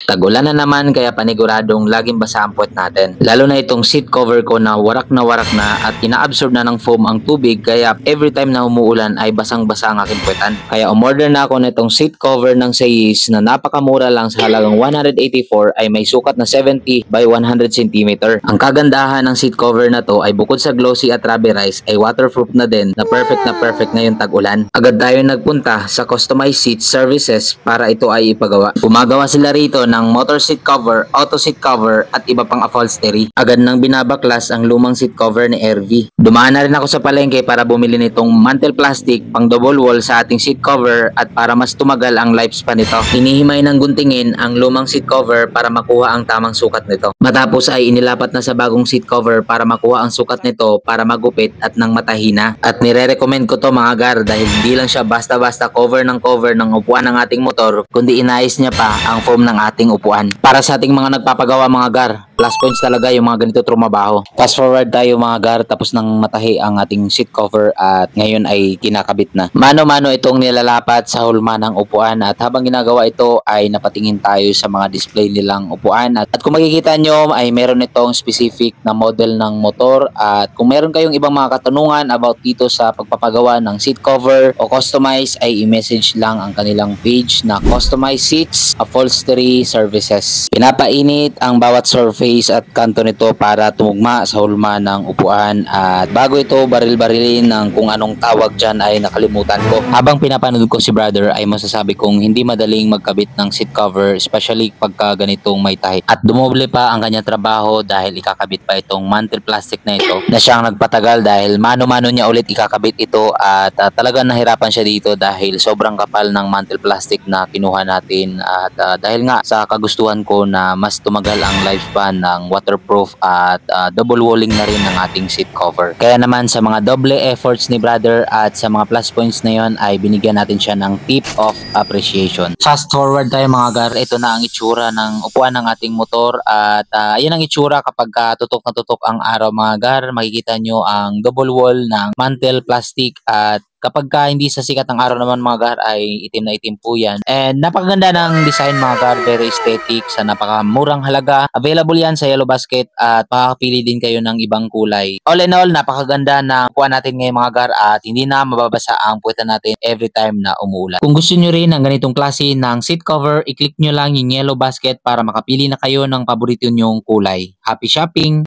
Tag-ulan na naman kaya paniguradong laging basa ang puwet natin. Lalo na itong seat cover ko na warak na at inaabsorb na ng foam ang tubig kaya every time na umuulan ay basang-basa ang aking puwetan. Kaya umorder na ako nitong seat cover ng Seiss na napakamura lang sa halagang 184 ay may sukat na 70 by 100 cm. Ang kagandahan ng seat cover na to ay bukod sa glossy at rubberized ay waterproof na din na perfect ngayong tag-ulan. Agad tayo nagpunta sa Customized Seat Services para ito ay ipagawa. Gumagawa sila rito ng motor seat cover, auto seat cover at iba pang upholstery. Agad nang binabaklas ang lumang seat cover ni RV. Dumaan na rin ako sa palengke para bumili nitong mantle plastic pang double wall sa ating seat cover at para mas tumagal ang lifespan nito. Hinihimay ng guntingin ang lumang seat cover para makuha ang tamang sukat nito. Matapos ay inilapat na sa bagong seat cover para makuha ang sukat nito para magupit at nang matahina. At nire-recommend ko to mga gar dahil hindi lang siya basta-basta cover ng upuan ng ating motor kundi inayos niya pa ang foam ng ating upuan. Para sa ating mga nagpapagawa mga gar, plus points talaga yung mga ganito trumabaho. Fast forward tayo mga gar, tapos nang matahi ang ating seat cover at ngayon ay kinakabit na. Mano-mano itong nilalapat sa hulma ng upuan at habang ginagawa ito ay napatingin tayo sa mga display nilang upuan at kung makikita nyo ay meron itong specific na model ng motor at kung meron kayong ibang mga katanungan about dito sa pagpapagawa ng seat cover o customize ay i-message lang ang kanilang page na Customized Seats Upholstery Services. Pinapainit ang bawat surface at kanto nito para tumugma sa hulma ng upuan at bago ito baril-barilin ng kung anong tawag dyan ay nakalimutan ko. Habang pinapanood ko si brother ay masasabi kong hindi madaling magkabit ng seat cover especially pagka ganitong may tahi. At dumoble pa ang kanyang trabaho dahil ikakabit pa itong mantle plastic na ito na siyang nagpatagal dahil mano-mano niya ulit ikakabit ito at talagang nahirapan siya dito dahil sobrang kapal ng mantle plastic na kinuha natin at dahil nga sa kagustuhan ko na mas tumagal ang lifespan ng waterproof at double walling na rin ng ating seat cover. Kaya naman sa mga doble efforts ni brother at sa mga plus points na yon ay binigyan natin siya ng tip of appreciation. Fast forward tayo mga gar, ito na ang itsura ng upuan ng ating motor at ayan ang itsura kapag tutok na tutok ang araw mga gar. Makikita nyo ang double wall ng mantle plastic at kapag hindi sa sikat ng araw naman mga gar ay itim na itim po yan. And napakaganda ng design mga gar, very aesthetic sa napakamurang halaga. Available yan sa Yellow Basket at makakapili din kayo ng ibang kulay. All in all, napakaganda ng kuha natin ngayon mga gar at hindi na mababasa ang puwetan natin every time na umuulan. Kung gusto nyo rin ng ganitong klase ng seat cover, i-click nyo lang yung Yellow Basket para makapili na kayo ng paborito nyong kulay. Happy shopping!